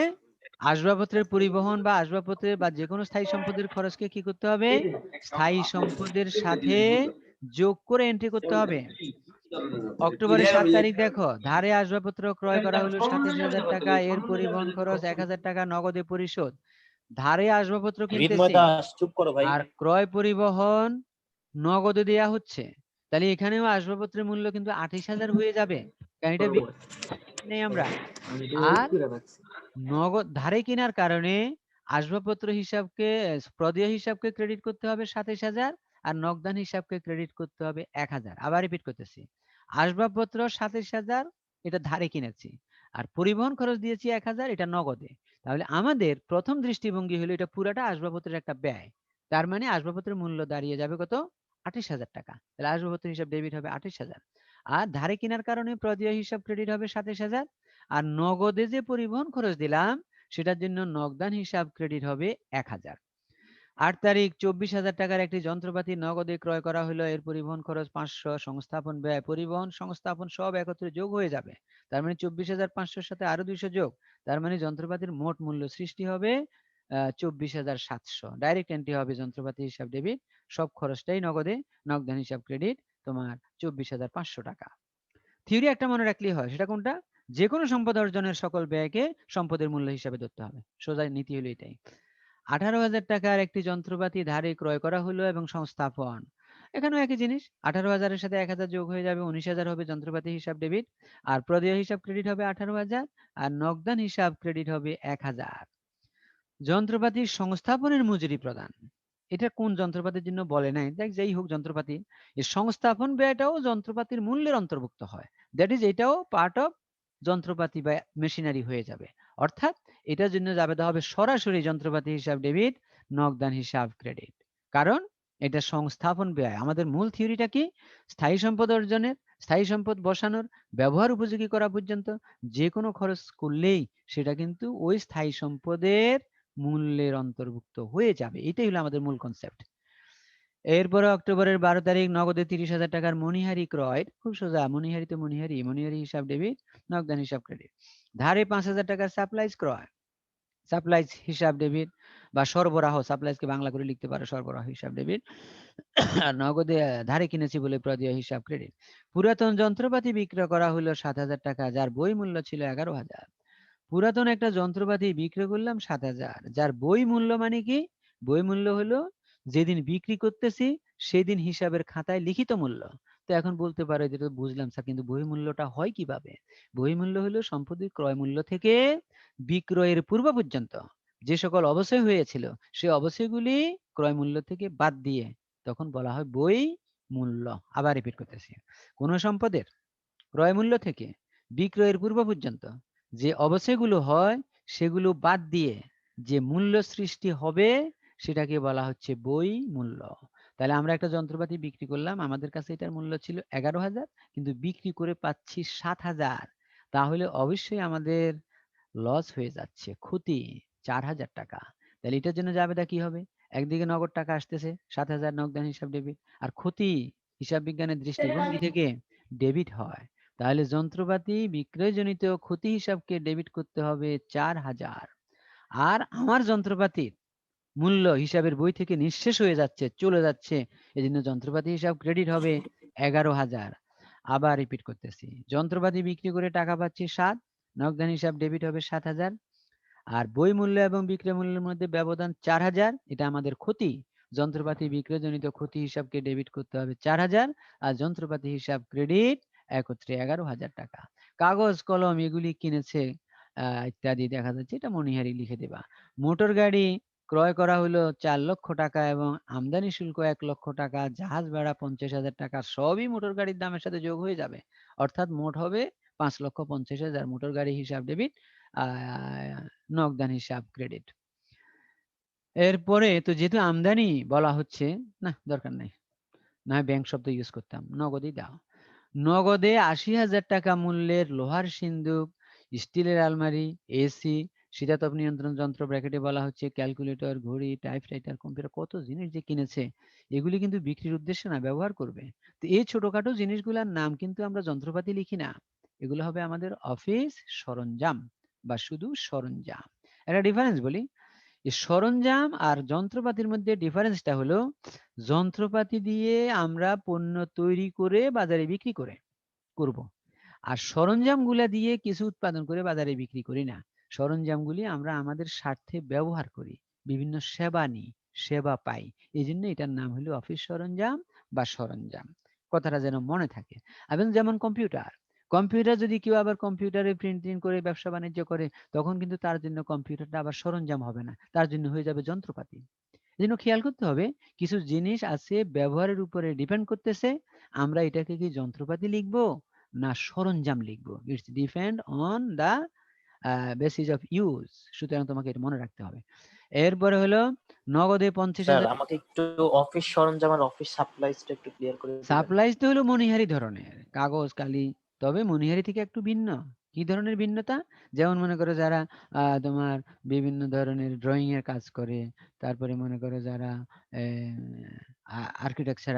আসবাবপত্রের পরিবহন বা আসবাবপত্রের বা যে কোনো স্থায়ী সম্পদের খরচকে কি করতে হবে? স্থায়ী সম্পদের সাথে যোগ করে এন্ট্রি করতে হবে। অক্টোবরের 7 তারিখ দেখো, ধারে আসবাবপত্র ক্রয় করা হলো 27,000 টাকা, এর পরিবহন খরচ 1,000 টাকা নগদে পরিশোধ। ধারে আসবাবপত্র কিনতেছি আর ক্রয় পরিবহন নগদে দেয়া হচ্ছে, তাহলে এখানেও আসবাবপত্রের মূল্য কিন্তু 28,000 হয়ে যাবে, কারণ এটা নেই আমরা। আর নগদ ধারে কেনার কারণে আসবাবপত্র হিসাবকে, প্রদেয় হিসাবকে ক্রেডিট করতে হবে 27,000, আর নগদান হিসাবকে ক্রেডিট করতে হবে 1,000। আবার রিপিট করতেছি, আসবাবপত্র 27,000 এটা ধারে কিনেছি, আর পরিবহন খরচ দিয়েছি 1,000, এটা নগদে। তাহলে আমাদের প্রথম দৃষ্টিভঙ্গি হলো এটা পুরাটা আসবাবপত্রের একটা ব্যয়, তার মানে আসবাবপত্রের মূল্য দাঁড়িয়ে যাবে কত? 28,000 টাকা। তাহলে আসবাবপত্র হিসাব ডেবিট হবে 28,000, আর ধারে কেনার কারণে প্রদেয় হিসাব ক্রেডিট হবে 27,000, আর নগদে যে পরিবহন খরচ দিলাম সেটার জন্য নগদান হিসাব ক্রেডিট হবে 1,000। 8 তারিখ 24,000 টাকার একটি যন্ত্রপাতি নগদে ক্রয় করা হলো, এর পরিবহন খরচ 500, সংস্থাপন ব্যয়, পরিবহন সংস্থাপন সব একত্রে যোগ হয়ে যাবে, তার মানে 24,500 সাথে আরো 200 যোগ, তার মানে যন্ত্রপাতির মোট মূল্য সৃষ্টি হবে 24,700। ডাইরেক্ট এন্ট্রি হবে যন্ত্রপাতি হিসাব ডেবিট, সব খরচটাই নগদে, নগদান হিসাব ক্রেডিট তোমার 24,500 টাকা। থিওরি একটা মনে রাখলেই হয়, সেটা কোনটা? যে কোনো সম্পদ অর্জনের সকল ব্যয়কে সম্পদের মূল্য হিসাবে ধরতে হবে, সোজা নীতি হলো এটাই। 18,000 টাকার একটি যন্ত্রপাতি ধারে ক্রয় করা হলো এবং সংস্থাপন, এখানেও একই জিনিস, 18,000 এর সাথে 1,000 যোগ হয়ে যাবে, 19,000 হবে যন্ত্রপাতি হিসাব ডেবিট, আর প্রদেয় হিসাব ক্রেডিট হবে 18,000, আর নগদান হিসাব ক্রেডিট হবে 1,000। যন্ত্রপাতির সংস্থাপনের মজুরি প্রদান, এটা কোন যন্ত্রপাতির জন্য বলে নাই, দেখ যেই হোক যন্ত্রপাতি, এই সংস্থাপন ব্যয়টাও যন্ত্রপাতির মূল্যের অন্তর্ভুক্ত হয়, দ্যাট ইজ এটাও পার্ট অফ যন্ত্রপাতি বা মেশিনারি হয়ে যাবে। অর্থাৎ এটার জন্য জাবেদা হবে সরাসরি যন্ত্রপাতি হিসাব ডেবিট, নগদান হিসাব ক্রেডিট, কারণ এটা সংস্থাপন ব্যয়। আমাদের মূল থিওরিটা কি? স্থায়ী সম্পদ অর্জনের, স্থায়ী সম্পদ বসানোর, ব্যবহার উপযোগী করা পর্যন্ত যে কোনো খরচ করলেই সেটা কিন্তু ওই স্থায়ী সম্পদের মূল্যের অন্তর্ভুক্ত হয়ে যাবে, এটাই হলো আমাদের মূল কনসেপ্ট। এরপরে অক্টোবরের 12 তারিখ নগদে 30,000 টাকার মণিহারি ক্রয়, খুব সোজা, মণিহারি তো মণিহারি হিসাব ডেবিট, নগদান হিসাব ক্রেডিট। ধারে 5,000 টাকার সাপ্লাইজ ক্রয়, সাপ্লাইজ হিসাব ডেবিট বা সরবরাহ, সাপ্লাইজকে বাংলা করে লিখতে পারো সরবরাহ হিসাব ডেবিট। আর নগদে ধারে কিনেছি বলে প্রদেয় হিসাব ক্রেডিট। পুরাতন যন্ত্রপাতি বিক্রয় করা হলো 7,000 টাকা, যার বই মূল্য ছিল 11,000। পুরাতন একটা যন্ত্রপাতি বিক্রি করলাম 7,000, যার বই মূল্য মানে কি? বই মূল্য হলো যেদিন বিক্রি করতেছি সেদিন হিসাবের খাতায় লিখিত মূল্য। তো এখন বলতে পারো যেটা বুঝলাম স্যার, কিন্তু বই মূল্যটা হয় কিভাবে? বই মূল্য হলো সম্পত্তির ক্রয় মূল্য থেকে বিক্রয়ের পূর্ব পর্যন্ত যে সকল অবশ্যই হয়েছিল সেই অবশ্যইগুলি ক্রয় মূল্য থেকে বাদ দিয়ে তখন বলা হয় বই মূল্য। আবার রিপিট করতেছি, কোন সম্পদের ক্রয় মূল্য থেকে বিক্রয়ের পূর্ব পর্যন্ত যে অবশ্যইগুলো হয় সেগুলো বাদ দিয়ে যে মূল্য সৃষ্টি হবে সেটাকে বলা হচ্ছে বই মূল্য। তাহলে আমরা একটা যন্ত্রপাতি বিক্রি করলাম, আমাদের কাছে এটার মূল্য ছিল 11,000, কিন্তু বিক্রি করে পাচ্ছি 7,000, তাহলে অবশ্যই আমাদের লস হয়ে যাচ্ছে, ক্ষতি 4,000 টাকা। তাহলে এটার জন্য জাবেদা কি হবে? একদিকে নগদ টাকা আসতেছে 7,000 নগদান হিসাব ডেবিট, আর ক্ষতি হিসাব বিজ্ঞানের দৃষ্টিভঙ্গি থেকে ডেবিট হয়। তাহলে যন্ত্রপাতি বিক্রয়জনিত ক্ষতি হিসাবকে ডেবিট করতে হবে 4,000। আর আমার যন্ত্রপাতির মূল্য হিসাবের বই থেকে নিঃশেষ হয়ে যাচ্ছে, চলে যাচ্ছে, এজন্য যন্ত্রপাতি হিসাব ক্রেডিট হবে 11,000। আবার রিপিট করতেছি, যন্ত্রপাতি বিক্রি করে টাকা পাচ্ছি 7, নগদান হিসাব ডেবিট হবে 7,000। আর বই মূল্য এবং বিক্রয় মূল্যের মধ্যে ব্যবধান 4,000, এটা আমাদের ক্ষতি। যন্ত্রপাতি বিক্রয়জনিত ক্ষতি হিসাবকে ডেবিট করতে হবে 4,000, আর যন্ত্রপাতি হিসাব ক্রেডিট একত্রে 11,000 টাকা। কাগজ কলম এগুলি কিনেছে ইত্যাদি দেখা যাচ্ছে, এটা মনিহারি লিখে দেবা। মোটর গাড়ি ক্রয় করা হলো 4 লক্ষ টাকা এবং আমদানি শুল্ক 1 লক্ষ টাকা, জাহাজ ভাড়া 50,000 টাকা, সবই মোটর গাড়ির দামের সাথে যোগ হয়ে যাবে, অর্থাৎ মোট হবে 5,50,000। মোটর গাড়ি হিসাব ডেবিট, নগদান হিসাব ক্রেডিট। এরপরে তো যেহেতু আমদানি বলা হচ্ছে, না দরকার নাই, না হয় ব্যাংক শব্দ ইউজ করতাম, নগদই দাও। নগদে 80,000 টাকা মূল্যের লোহার সিন্দুক, স্টিলের আলমারি, এসি, শীতাতপ নিয়ন্ত্রণ যন্ত্র, ব্র্যাকেটে বলা হচ্ছে ক্যালকুলেটর, ঘড়ি, টাইপরাইটার, কম্পিউটার, কত জিনিস যে কিনেছে, এগুলি কিন্তু বিক্রির উদ্দেশ্যে না, ব্যবহার করবে। তো এই ছোটখাটো জিনিসগুলোর নাম কিন্তু আমরা যন্ত্রপাতি লিখি না, এগুলো হবে আমাদের অফিস সরঞ্জাম বা শুধু সরঞ্জাম। একটা ডিফারেন্স বলি, এই সরঞ্জাম আর যন্ত্রপাতির মধ্যে ডিফারেন্সটা হলো, যন্ত্রপাতি দিয়ে আমরা পণ্য তৈরি করে বাজারে বিক্রি করব, আর সরঞ্জামগুলা দিয়ে কিছু উৎপাদন করে বাজারে বিক্রি করি না। সরঞ্জামগুলি আমরা আমাদের স্বার্থে ব্যবহার করি, বিভিন্ন সেবা নিই, সেবা পাই, এই জন্য এটার নাম হলো অফিস সরঞ্জাম বা সরঞ্জাম। কথাটা যেন মনে থাকে। এবং যেমন কম্পিউটার, কম্পিউটার যদি কেউ আবার কম্পিউটারে প্রিন্টিং করে ব্যবসা বাণিজ্য করে, তখন কিন্তু তার জন্য কম্পিউটারটা আবার সরঞ্জাম হবে না, তার জন্য হয়ে যাবে যন্ত্রপাতি। এই জন্য খেয়াল করতে হবে, কিছু জিনিস আছে ব্যবহারের উপরে ডিপেন্ড করতেছে, আমরা এটাকে কি যন্ত্রপাতি লিখবো না সরঞ্জাম লিখবো, it's depend on the basis of use. সুতরাং তোমাকে এটা মনে রাখতে হবে। এরপরে হলো নগদে স্যার 50,000। আমাকে একটু অফিস সরঞ্জাম আর অফিস সাপ্লাইসটা একটু ক্লিয়ার করে দিবেন? সাপ্লাইজ তো হলো মনিহারি ধরনের কাগজ কালি, তবে মনিহারি থেকে একটু ভিন্ন। কি ধরনের ভিন্নতা? যেমন মনে করো যারা তোমার বিভিন্ন ধরনের ড্রয়িং এর কাজ করে, তারপরে মনে করো যারা আর্কিটেকচার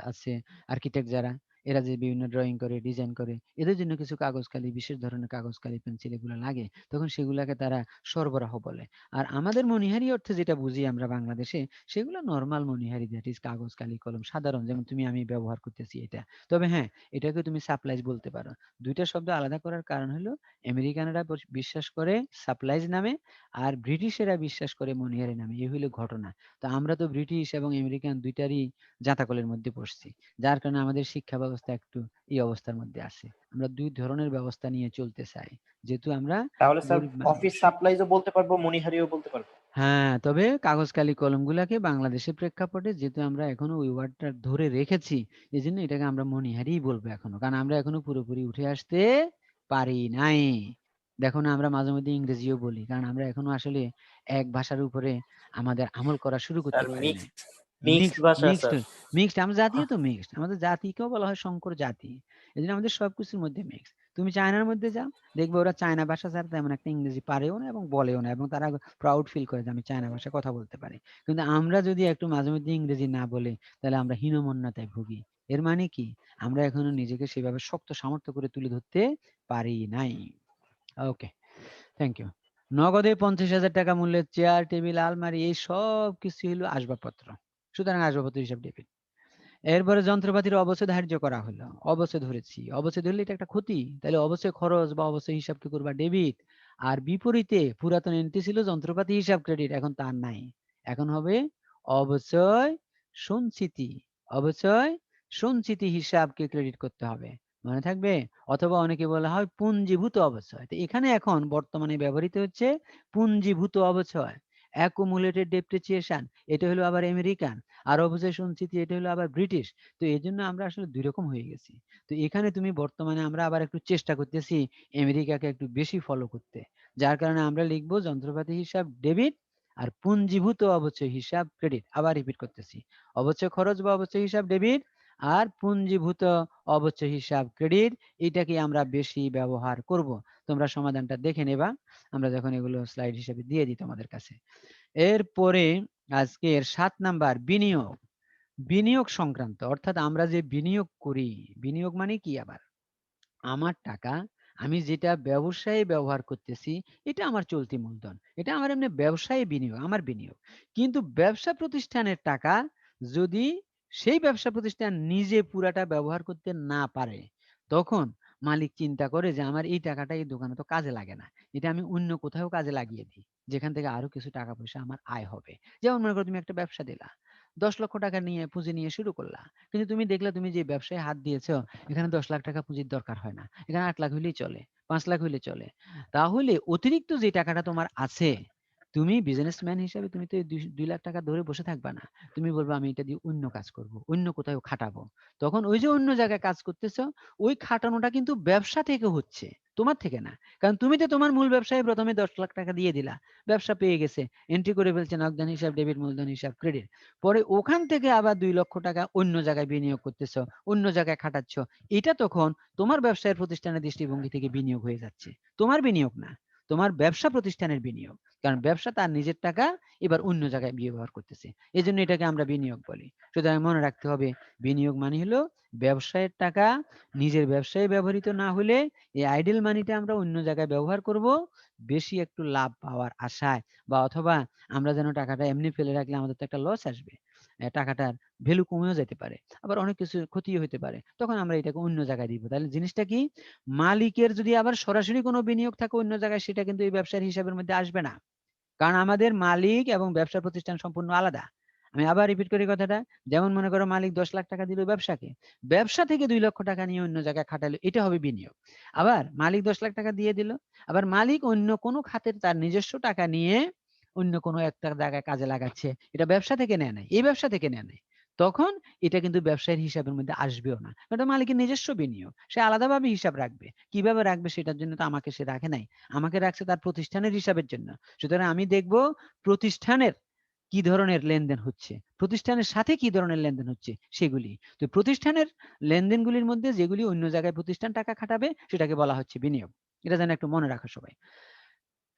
আছে, আর্কিটেক্ট যারা, এরা যে বিভিন্ন ড্রয়িং করে, ডিজাইন করে, এদের জন্য কিছু কাগজ কালি, বিশেষ ধরনের কাগজ কালি, পেন্সিল এগুলো লাগে, তখন সেগুলাকে তারা সরবরাহ বলে। আর আমাদের মনিহারি অর্থে যেটা বুঝি আমরা বাংলাদেশে, সেগুলো নরমাল মনিহারি, দ্যাট ইজ কাগজ কালি কলম, সাধারণ, যেমন তুমি আমি ব্যবহার করতেছি এটা। তবে হ্যাঁ, এটাকে তুমি সাপ্লাইজ বলতে পারো। দুইটা শব্দ আলাদা করার কারণ হলো, আমেরিকানরা বিশ্বাস করে সাপ্লাইজ নামে, আর ব্রিটিশেরা বিশ্বাস করে মনিহারি নামে, এই হলো ঘটনা। তো আমরা তো ব্রিটিশ এবং আমেরিকান দুইটারই জাঁতাকলের মধ্যে পড়ছি, যার কারণে আমাদের শিক্ষা ব্যবস্থা একটু এই অবস্থার মধ্যে আছে। আমরা দুই ধরনের ব্যবস্থা নিয়ে চলতে চাই, যেহেতু আমরা তাহলে স্যার গরিব অফিস মানুষ। সাপ্লাইজও বলতে পারবো, মনিহারিও বলতে পারবো? হ্যাঁ, তবে কাগজ কালি কলমগুলাকে বাংলাদেশের প্রেক্ষাপটে যেহেতু আমরা এখনো ওই ওয়ার্ডটা ধরে রেখেছি, এই জন্য এটাকে আমরা মনিহারিই বলবো এখনো, কারণ আমরা এখনো পুরোপুরি উঠে আসতে পারি নাই। দেখো না, আমরা মাঝে মধ্যে ইংরেজিও বলি, কারণ আমরা এখনো আসলে এক ভাষার উপরে আমাদের আমল করা শুরু স্যার করতে পারি নাই। মিক্সড মিক্সড ভাষা মিক্সড স্যার। মিক্সড আমরা জাতীয় তো মিক্সড, আমাদের জাতিকেও বলা হয় সংকর জাতি, এই জন্য আমাদের সবকিছুর মধ্যে মিক্স। তুমি চায়নার মধ্যে যাও, দেখবে ওরা চায়না ভাষা ছাড়া তেমন একটা ইংরেজি পারেও না এবং বলেও না, এবং তারা প্রাউড ফিল করে যে আমি চায়না ভাষায় কথা বলতে পারি। কিন্তু আমরা যদি একটু মাঝে মধ্যে ইংরেজি না বলে, তাহলে আমরা হীনমন্যতায় ভুগি। এর মানে কি, আমরা এখনো নিজেকে সেভাবে শক্ত সামর্থ্য করে তুলে ধরতে পারি নাই। ওকে, থ্যাংক ইউ। নগদে 50,000 টাকা মূল্যের চেয়ার, টেবিল, আলমারি এই সব কিছু হলো আসবাবপত্র। সুতরাং আসবাবপত্র হিসাব ডেবিট। এরপরে যন্ত্রপাতির অবশ্যই ধার্য করা হলো। অবশ্যই ধরেছি। অবশ্যই ধরলে এটা একটা ক্ষতি। তাহলে অবশ্যই খরচ বা অবশ্যই হিসাব কি করবা? ডেবিট। আর বিপরীতে পুরাতন এন্ট্রি ছিল যন্ত্রপাতি হিসাব ক্রেডিট। এখন তা নাই। এখন হবে অবশ্যই সঞ্চিতি। অবশ্যই সঞ্চিতি হিসাবকে ক্রেডিট করতে হবে। মনে থাকবে? অথবা অনেকে বলা হয় পুঞ্জীভূত অবচয়। তো এখানে এখন বর্তমানে ব্যবহৃত হচ্ছে পুঞ্জীভূত অবচয়। accumulated depreciation এটা হলো আবার আমেরিকান। আর অবশ্যই সঞ্চিতি এটা হলো আবার ব্রিটিশ। তো এজন্য আমরা আসলে ২ রকম হয়ে গেছি। তো এখানে তুমি বর্তমানে আমরা আবার একটু চেষ্টা করতেছি আমেরিকাকে একটু বেশি ফলো করতে। যার কারণে আমরা লিখব যন্ত্রপাতি হিসাব ডেবিট আর পুঞ্জীভূত অবচয় হিসাব ক্রেডিট। আবার রিপিট করতেছি। অবচয় খরচ বা অবচয় হিসাব ডেবিট আর পুঞ্জীভূত অবচয় হিসাব ক্রেডিট এটাকে আমরা বেশি ব্যবহার করব। তোমরা সমাধানটা দেখে নেবা। আমরা যখন এগুলো স্লাইড হিসেবে দিয়ে দিই তোমাদের কাছে। এরপরে আজকের ৭ নাম্বার বিনিয়োগ। বিনিয়োগ সংক্রান্ত অর্থাৎ আমরা যে বিনিয়োগ করি, বিনিয়োগ মানে কি আবার? আমার টাকা আমি যেটা ব্যবসায়ে ব্যবহার করতেছি, এটা আমার চলতি মূলধন। এটা আমার এমনি ব্যবসায়ে বিনিয়োগ, আমার বিনিয়োগ। কিন্তু ব্যবসা প্রতিষ্ঠানের টাকা যদি সেই ব্যবসা প্রতিষ্ঠান নিজে পুরাটা ব্যবহার করতে না পারে, তখন মালিক চিন্তা করে যে আমার এই টাকাটা এই দোকানে তো কাজে লাগে না। এটা আমি অন্য কোথাও কাজে লাগিয়ে দিই। যেখান থেকে আরো কিছু টাকা পয়সা আমার আয় হবে। যেমন মনে করো তুমি একটা ব্যবসা দিলা। ১০,০০,০০০ টাকা নিয়ে পুঁজি নিয়ে শুরু করলা। কিন্তু তুমি দেখলা তুমি যে ব্যবসায় হাত দিয়েছ এখানে ১০,০০,০০০ টাকা পুঁজির দরকার হয় না। এখানে ৮,০০,০০০ হইলেই চলে, ৫,০০,০০০ হইলে চলে। তাহলে অতিরিক্ত যে টাকাটা তোমার আছে, তুমি বিজনেসম্যান হিসেবে তুমি তো এই ২,০০,০০০ টাকা ধরে বসে থাকবা না। তুমি বলবা আমি এটা দিয়ে অন্য কাজ করব। অন্য কোথাও খাটাবো। তখন ওই যে অন্য জায়গায় কাজ করতেছ, ওই খাটানোটা কিন্তু ব্যবসা থেকে হচ্ছে, তোমার থেকে না। কারণ তুমি তো তোমার মূল ব্যবসায় ১ম এ ১০,০০,০০০ টাকা দিয়ে দিলা। ব্যবসা পেয়ে গেছে। এন্ট্রি করে ফেলছে নগদান হিসাব ডেবিট, মূলধন হিসাব ক্রেডিট। পরে ওখান থেকে আবার ২,০০,০০০ টাকা অন্য জায়গায় বিনিয়োগ করতেছ, অন্য জায়গায় খাটাচ্ছ। এটা তখন তোমার ব্যবসায়ের প্রতিষ্ঠানের দৃষ্টিভঙ্গি থেকে বিনিয়োগ হয়ে যাচ্ছে। তোমার বিনিয়োগ না, তোমার ব্যবসা প্রতিষ্ঠানের বিনিয়োগ। কারণ ব্যবসা তার নিজের টাকা এবার অন্য জায়গায় ব্যবহার করতেছে। এজন্য এটাকে আমরা বিনিয়োগ বলি। সুতরাং মনে রাখতে হবে বিনিয়োগ মানে হলো ব্যবসায়ের টাকা নিজের ব্যবসায় ব্যবহৃত না হলে এই আইডল মানিটা আমরা অন্য জায়গায় ব্যবহার করব বেশি একটু লাভ পাওয়ার আশায় বা অথবা আমরা যেন টাকাটা এমনি ফেলে রাখলে আমাদের তো একটা লস আসবে। টাকাটার ভ্যালু কমেও যেতে পারে। আবার অনেক কিছু ক্ষতিও হতে পারে। তখন আমরা এটাকে অন্য জায়গায় দিব। তাহলে জিনিসটা কি? মালিকের যদি আবার সরাসরি কোনো বিনিয়োগ থাকে অন্য জায়গায় সেটা কিন্তু এই ব্যবসার হিসাবের মধ্যে আসবে না। কারণ আমাদের মালিক এবং ব্যবসা প্রতিষ্ঠান সম্পূর্ণ আলাদা। আমি আবার রিপিট করি কথাটা। যেমন মনে করো মালিক ১০,০০,০০০ টাকা দিল ব্যবসাকে। ব্যবসা থেকে ২,০০,০০০ টাকা নিয়ে অন্য জায়গায় খাটালো। এটা হবে বিনিয়োগ। আবার মালিক ১০,০০,০০০ টাকা দিয়ে দিল। আবার মালিক অন্য কোনো খাতের তার নিজস্ব টাকা নিয়ে অন্য কোনো একটা জায়গায় কাজে লাগাচ্ছে। এটা ব্যবসা থেকে নেয় নাই। এই ব্যবসা থেকে নেয় নাই। তখন এটা কিন্তু ব্যবসায়ের হিসাবের মধ্যে আসবেও না। এটা মালিকের নিজস্ব বিনিয়োগ। সে আলাদাভাবে হিসাব রাখবে। কিভাবে রাখবে সেটার জন্য তো আমাকে সে রাখে নাই। আমাকে রাখছে তার প্রতিষ্ঠানের হিসাবের জন্য। সুতরাং আমি দেখব প্রতিষ্ঠানের কি ধরনের লেনদেন হচ্ছে, প্রতিষ্ঠানের সাথে কি ধরনের লেনদেন হচ্ছে সেগুলি। তো প্রতিষ্ঠানের লেনদেনগুলির মধ্যে যেগুলি অন্য জায়গায় প্রতিষ্ঠান টাকা খাটাবে সেটাকে বলা হচ্ছে বিনিয়োগ। এটা যেন একটু মনে রাখো সবাই।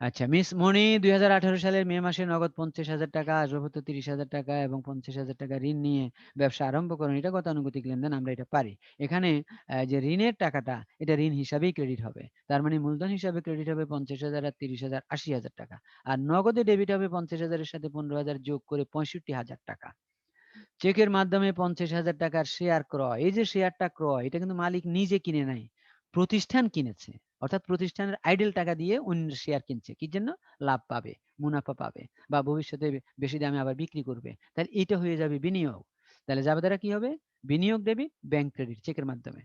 আচ্ছা, মিস মনি ২০১৮ সালের মে মাসে নগদ ৫০,০০০ টাকা, আসবাবপত্র ৩০,০০০ টাকা এবং ৫০,০০০ টাকা ঋণ নিয়ে ব্যবসা আরম্ভ করেন। এটা গতানুগতিক লেনদেন, আমরা এটা পারি। এখানে যে ঋণের টাকাটা এটা ঋণ হিসাবেই ক্রেডিট হবে। তার মানে মূলধন হিসাবে ক্রেডিট হবে ৫০,০০০ আর ৩০,০০০ ৮০,০০০ টাকা। আর নগদে ডেবিট হবে ৫০,০০০ এর সাথে ১৫,০০০ যোগ করে ৬৫,০০০ টাকা। চেকের মাধ্যমে ৫০,০০০ টাকার শেয়ার ক্রয়। এই যে শেয়ারটা ক্রয় এটা কিন্তু মালিক নিজে কিনে নাই। প্রতিষ্ঠান কিনেছে। অর্থাৎ প্রতিষ্ঠানের আইডেল টাকা দিয়ে অন্যের শেয়ার কিনছে। কি জন্য? লাভ পাবে, মুনাফা পাবে বা ভবিষ্যতে বেশি দামে আবার বিক্রি করবে। তাহলে এটা হয়ে যাবে বিনিয়োগ। তাহলে যাবে দ্বারা কি হবে? বিনিয়োগ ডেবিট, ব্যাংক ক্রেডিট চেকের মাধ্যমে।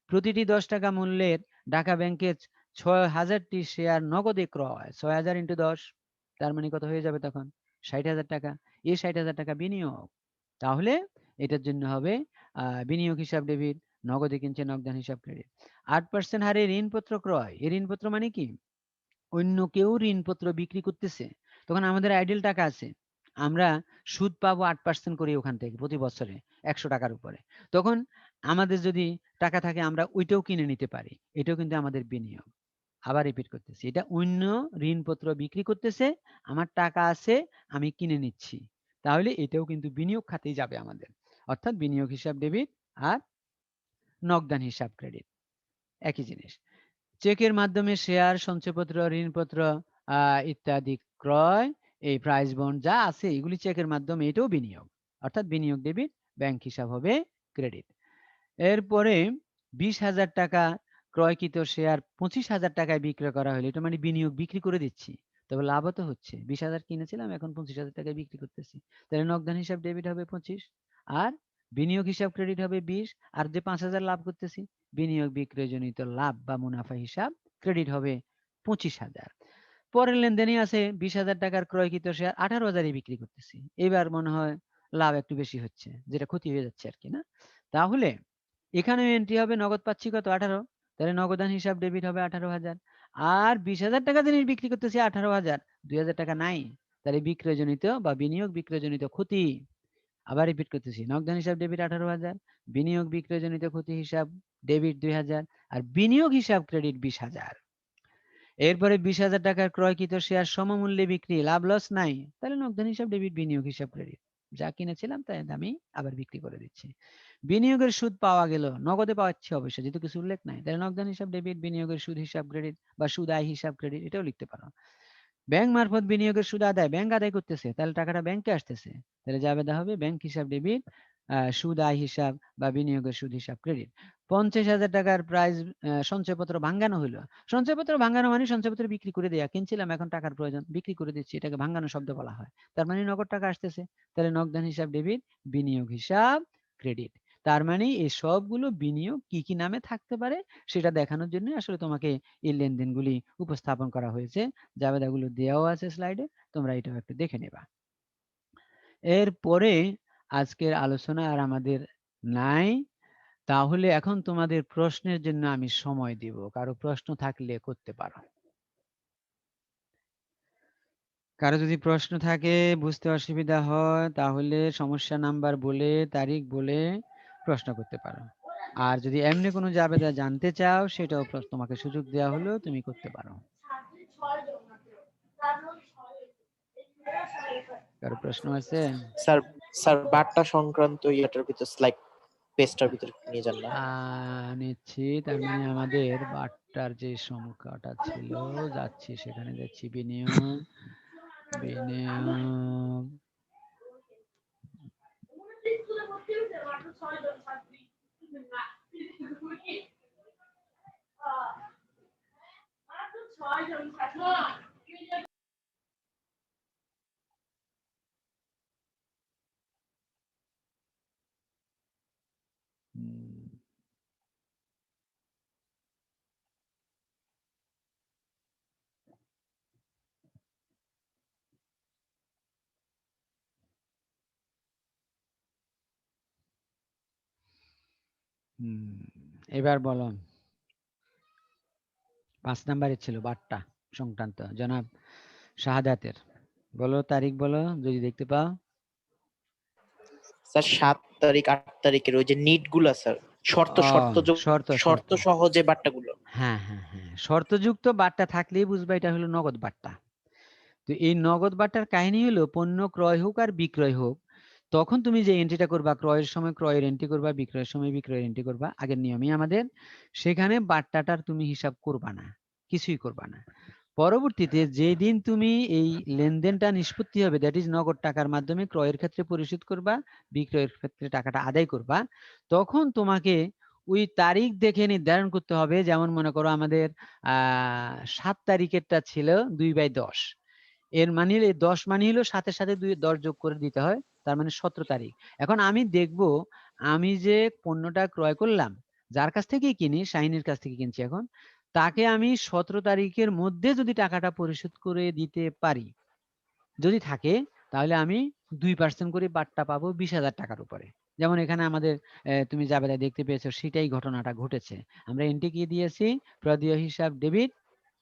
প্রতিটি ১০ টাকা মূল্যের ঢাকা ব্যাংকের ৬,০০০ টি শেয়ার নগদে ক্রয়। ৬,০০০ ইন্টু ১০ তার মানে কত হয়ে যাবে তখন? ৬০,০০০ টাকা। এই ৬০,০০০ টাকা বিনিয়োগ। তাহলে এটার জন্য হবে বিনিয়োগ হিসাব ডেবিট, নগদে কিনছে নগদান হিসাব ক্রেডিট। ৮% হারে ঋণপত্র ক্রয়। এই ঋণপত্র মানে কি? অন্য কেউ ঋণপত্র বিক্রি করতেছে। তখন আমাদের আইডেল টাকা আছে। আমরা সুদ পাবো ৮% করে ওখান থেকে প্রতি বছরে ৳১০০ টাকার উপরে। তখন আমাদের যদি টাকা থাকে আমরা ওইটাও কিনে নিতে পারি। এটাও কিন্তু আমাদের বিনিয়োগ। আবার রিপিট করতেছি। এটা অন্য ঋণপত্র বিক্রি করতেছে, আমার টাকা আছে, আমি কিনে নিচ্ছি। তাহলে এটাও কিন্তু বিনিয়োগ খাতেই যাবে আমাদের। অর্থাৎ বিনিয়োগ হিসাব ডেবিট আর নগদান হিসাব ক্রেডিট। একই জিনিস। চেকের মাধ্যমে শেয়ার, সঞ্চয়পত্র, ঋণপত্র ইত্যাদি ক্রয়, এই প্রাইস বন্ড যা আছে এগুলি চেকের মাধ্যমে, এটাও বিনিয়োগ, অর্থাৎ বিনিয়োগ ডেবিট, ব্যাংক হিসাব হবে ক্রেডিট। এরপরে 20,000 টাকা ক্রয়কৃত শেয়ার 25,000 টাকায় বিক্রয় করা হলো, এটা মানে বিনিয়োগ, বিক্রি করে দিচ্ছি, তবে লাভও তো হচ্ছে। 20,000 কিনেছিলাম, এখন 25,000 টাকায় বিক্রি করতেছি, তাহলে নগদান হিসাব ডেবিট হবে 25, আর বিনিয়োগ হিসাব ক্রেডিট হবে 20, আর যে 5,000 লাভ করতেছি বিনিয়োগ বিক্রয়জনিত লাভ বা মুনাফা হিসাব ক্রেডিট হবে 25,000। পরের লেনদেনে আছে 20,000 টাকার ক্রয়কৃত শেয়ার 18,000 বিক্রি করতেছি, এবার মনে হয় লাভ একটু বেশি হচ্ছে, যেটা ক্ষতি হয়ে যাচ্ছে আর কি না। তাহলে এখানেও এন্ট্রি হবে নগদ পাচ্ছি কত 18, তাহলে নগদান হিসাব ডেবিট হবে 18,000, আর 20,000 টাকা জিনিস বিক্রি করতেছি 18,000, 2,000 টাকা নাই, তাহলে বিক্রয়জনিত বা বিনিয়োগ বিক্রয়জনিত ক্ষতি। আবার রিপিট করতেছি, নগদান হিসাব ডেবিট 18,000, বিনিয়োগ বিক্রয়জনিত ক্ষতি হিসাব ডেবিট 2,000, আর বিনিয়োগ হিসাব ক্রেডিট 20,000। এরপরে 20,000 টাকার ক্রয়কৃত শেয়ার সমমূল্যে বিক্রি, লাভ লস নাই, তাহলে নগদান হিসাব ডেবিট, বিনিয়োগ হিসাব ক্রেডিট, যা কিনেছিলাম তাই আমি আবার বিক্রি করে দিচ্ছি। বিনিয়োগের সুদ পাওয়া গেল, নগদে পাওয়াচ্ছি অবশ্যই, যেহেতু কিছু উল্লেখ নাই, তাহলে নগদান হিসাব ডেবিট, বিনিয়োগের সুদ হিসাব ক্রেডিট বা সুদ আয় হিসাব ক্রেডিট, এটাও লিখতে পারো। ব্যাংক মারফত বিনিয়োগের সুদ আদায়, ব্যাংক আদায় করতেছে, তাহলে টাকাটা ব্যাংকে আসতেছে, তাহলে যা বেদা হবে ব্যাংক হিসাব ডেবিট, সুদ আয় হিসাব বা বিনিয়োগের সুদ হিসাব ক্রেডিট। 50,000 টাকার প্রাইস সঞ্চয়পত্র ভাঙ্গানো হলো, সঞ্চয়পত্র ভাঙ্গানো মানে সঞ্চয়পত্র বিক্রি করে দেয়া, কিনছিলাম এখন টাকার প্রয়োজন, বিক্রি করে দিচ্ছি, এটাকে ভাঙ্গানো শব্দ বলা হয়, তার মানে নগদ টাকা আসতেছে, তাহলে নগদান হিসাব ডেবিট, বিনিয়োগ হিসাব ক্রেডিট। তার মানে এই সবগুলো বিনিয়োগ কি কি নামে থাকতে পারে সেটা দেখানোর জন্য আসলে তোমাকে এই লেনদেনগুলি উপস্থাপন করা হয়েছে, জাবেদাগুলো দেওয়াও আছে স্লাইডে, তোমরা এটাও একটু দেখে নেবা। এরপরে আজকের আলোচনা আর আমাদের নাই, তাহলে এখন তোমাদের প্রশ্নের জন্য আমি সময় দিব, কারো প্রশ্ন থাকলে করতে পারো। কারো যদি প্রশ্ন থাকে, বুঝতে অসুবিধা হয়, তাহলে সমস্যা নাম্বার বলে, তারিখ বলে প্রশ্ন করতে পারো। আর যদি এমনি কোনো জাবেদা জানতে চাও, সেটাও তোমাকে সুযোগ দেওয়া হলো, তুমি করতে পারো। কারো প্রশ্ন আছে? স্যার স্যার বার্তা সংক্রান্ত ইয়াটার ভিতর স্লাইড পেজটার ভিতর নিয়ে যান না। নিচ্ছি, তার মানে আমাদের বাট্টার যে সংখ্যাটা ছিল, যাচ্ছি সেখানে, যাচ্ছি বিনিয়োগ, বিনিয়োগ এবার বলো, 5 নাম্বারে ছিল বাট্টা সংক্রান্ত, জনাব শাহাদাতের, বলো তারিখ বলো যদি দেখতে পাও। স্যার 7 তারিখ 8 তারিখের ওই যে নিট গুলা স্যার, শর্ত শর্ত সহ যে বার্তাগুলো। হ্যাঁ হ্যাঁ হ্যাঁ, শর্তযুক্ত বাট্টা থাকলেই বুঝবা এটা হলো নগদ বাট্টা। তো এই নগদ বাট্টার কাহিনী হলো, পণ্য ক্রয় হোক আর বিক্রয় হোক, তখন তুমি যে এন্ট্রিটা করবা, ক্রয়ের সময় ক্রয়ের এন্ট্রি করবা, বিক্রয়ের সময় বিক্রয়ের এন্ট্রি করবা, আগের নিয়মই আমাদের, সেখানে বাট্টাটার তুমি হিসাব করবা না, কিছুই করবা না। পরবর্তীতে যেদিন তুমি এই লেনদেনটা নিষ্পত্তি হবে, দ্যাট ইজ নগদ টাকার মাধ্যমে ক্রয়ের ক্ষেত্রে পরিশোধ করবা, বিক্রয়ের ক্ষেত্রে টাকাটা আদায় করবা, তখন তোমাকে ওই তারিখ দেখে নির্ধারণ করতে হবে। যেমন মনে করো আমাদের 7 তারিখেরটা ছিল 2/10, এর মানে 10 মানে হলো 7-এর সাথে 10 যোগ করে দিতে হয়, তার মানে 17 তারিখ। এখন আমি দেখব, আমি যে পণ্যটা ক্রয় করলাম, যার কাছ থেকেই কিনি, শাহিনের কাছ থেকে কিনছি এখন, তাকে আমি 17 তারিখের মধ্যে যদি টাকাটা পরিশোধ করে দিতে পারি, যদি থাকে, তাহলে আমি 2% করে বাট্টা পাবো 20,000 টাকার উপরে। যেমন এখানে আমাদের তুমি জাবেদা দেখতে পেয়েছো, সেটাই ঘটনাটা ঘটেছে। আমরা এন্ট্রি কি দিয়েছি, প্রদেয় হিসাব ডেবিট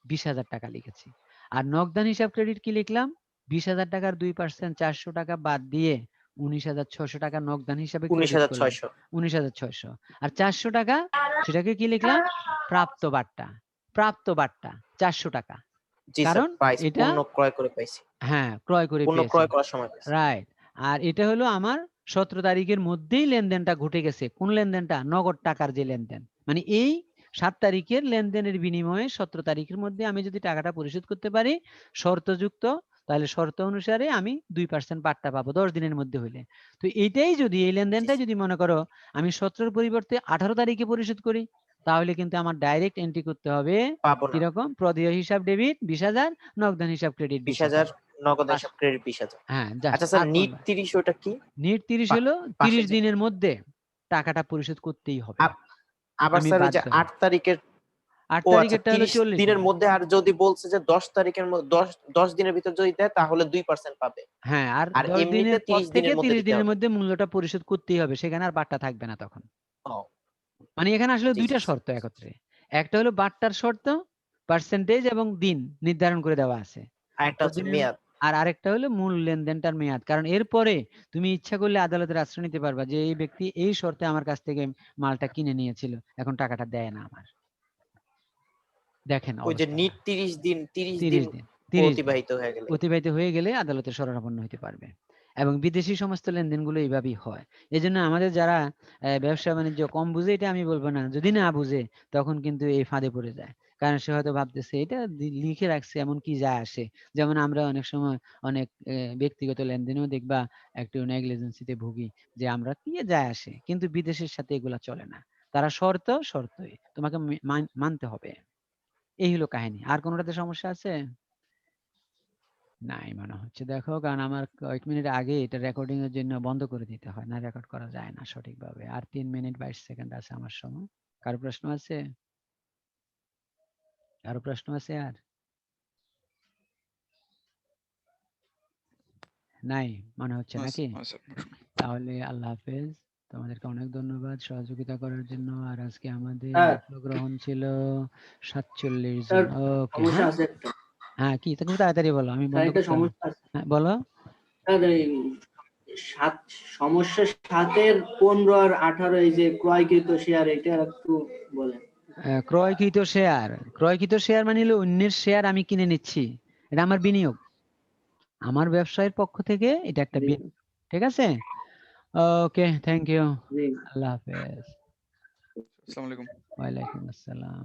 20,000 টাকা লিখেছি, আর নগদান হিসাব ক্রেডিট কি লিখলাম, 20,000 টাকার 2% 400 টাকা বাদ দিয়ে 19,600 টাকা নগদান হিসাবে ক্রেডিট করলাম, 19,600। 19,600, আর 400 টাকা সেটাকে কি লিখলাম, প্রাপ্ত বাট্টা, প্রাপ্ত বাট্টা 400 টাকা, জি স্যার, কারণ পাইছি, এটা, পণ্য ক্রয় করে পাইছি, হ্যাঁ ক্রয় করে পণ্য পেয়েছি, ক্রয় করার সময় পাইছি। রাইট। আর এটা হলো আমার 17 তারিখের মধ্যেই লেনদেনটা ঘটে গেছে, কোন লেনদেনটা, নগদ টাকার যে লেনদেন, মানে এই 7 তারিখের লেনদেনের বিনিময়ে 17 তারিখের মধ্যে আমি যদি টাকাটা পরিশোধ করতে পারি শর্তযুক্ত, তাহলে শর্ত অনুসারে আমি 2% বাট্টা পাবো 10 দিনের মধ্যে হইলে। তো এইটাই যদি এই লেনদেনটাই যদি মনে করো আমি 17 পরিবর্তে 18 তারিখে পরিশোধ করি, তাহলে কিন্তু আমার ডাইরেক্ট এন্ট্রি করতে হবে পাবো না। কিরকম, প্রদেয় হিসাব ডেবিট 20,000, নগদান হিসাব ক্রেডিট 20,000, 20,000। নগদ বাস, হিসাব ক্রেডিট 20,000। হ্যাঁ জাস্ট আচ্ছা স্যার, আর নিট কোনটা। 30 ওটা কি? নিট 30 হলো 30 পাশে যে দিনের মধ্যে টাকাটা পরিশোধ করতেই হবে, আবার আমি স্যার ওই যে বাধ্য। 8 তারিখের, 8 ও আচ্ছা তারিখেরটা হলো 30 40 দিনের দিন। মধ্যে, আর যদি বলছে যে 10 তারিখের মধ্যে 10 দিনের ভিতর যদি দেয় তাহলে 2% পাবে, হ্যাঁ, আর আর 10 এমনিতে দিনের পর 30 থেকে দিনের মধ্যে 30 দিতে দিনের হবে। মধ্যে মূল্যটা পরিশোধ করতেই হবে, সেখানে আর বাট্টা থাকবে না তখন। ও মানে এখানে আসলে জি দুইটা জি শর্ত একত্রে, একটা হলো বাট্টার শর্ত, পার্সেন্টেজ এবং দিন নির্ধারণ করে দেওয়া আছে আর একটা হচ্ছে কতদিনের, মেয়াদ। আর আরেকটা হলো মূল লেনদেনটার মেয়াদ। কারণ এরপরে তুমি ইচ্ছা করলে আদালতের আশ্রয় নিতে পারবা যে এই ব্যক্তি এই শর্তে আমার কাছ থেকে মালটা কিনে নিয়েছিল, এখন টাকাটা দেয় না আমার। দেখেন ওই যে অবস্থাটা। নিট 30 দিন, 30 দিন 30 দিন, 30 দিন অতিবাহিত হয়ে গেলে। অতিবাহিত হয়ে গেলে আদালতে শরণাপন্ন হতে পারবে। এবং বিদেশি সমস্ত লেনদেনগুলো এইভাবেই হয়। এজন্য আমাদের যারা ব্যবসা বাণিজ্য কম বুঝে, এটা আমি বলবো না, যদি না বুঝে তখন কিন্তু এই ফাঁদে পড়ে যায়। কারণ সে হয়তো ভাবতেছে এটা লিখে রাখছে এমন কি যায় আসে। যেমন আমরা অনেক সময় অনেক ব্যক্তিগত লেনদেনেও দেখবা একটু নেগলিজেন্সিতে ভুগি যে আমরা কি যায় আসে, কিন্তু বিদেশের সাথে এগুলা চলে না। তারা শর্তই তোমাকে মানতে হবে। এই হলো কাহিনী। আর কোনোটাতে সমস্যা আছে? নাই মনে হচ্ছে। দেখো, কারণ আমার কয়েক মিনিট আগে এটা রেকর্ডিং এর জন্য বন্ধ করে দিতে হয়, না রেকর্ড করা যায় না সঠিকভাবে। আর 3 মিনিট 22 সেকেন্ড আছে আমার সময়। কারো প্রশ্ন আছে? কারো প্রশ্ন আছে আর? নাই মনে হচ্ছে নাকি? তাহলে আল্লাহ হাফেজ। তোমাদেরকে অনেক ধন্যবাদ সহযোগিতা করার জন্য। আর আজকে আমাদের স্যার, অংশগ্রহণ ছিল 47 স্যার জন। ওকে, সমস্যা হ্যাঁ আছে একটা। হ্যাঁ, কি তুমি তাড়াতাড়ি বলো, আমি স্যার বন্ধ একটা করতে হবে। সমস্যা আছে। হ্যাঁ বলো। স্যার এই সমস্যা 7-এর 15 আর 18 এই যে ক্রয়কৃত শেয়ার, এটা একটু বলেন। ক্রয়কৃত শেয়ার মানে হলো অন্যের শেয়ার আমি কিনে নিচ্ছি, এটা আমার বিনিয়োগ, আমার ব্যবসায়ের পক্ষ থেকে এটা একটা জি বিনিয়োগ। ঠিক আছে, ওকে, থ্যাংক ইউ, জি। আল্লাহ হাফেজ। আসসালামু আলাইকুম। ওয়ালাইকুম আসসালাম।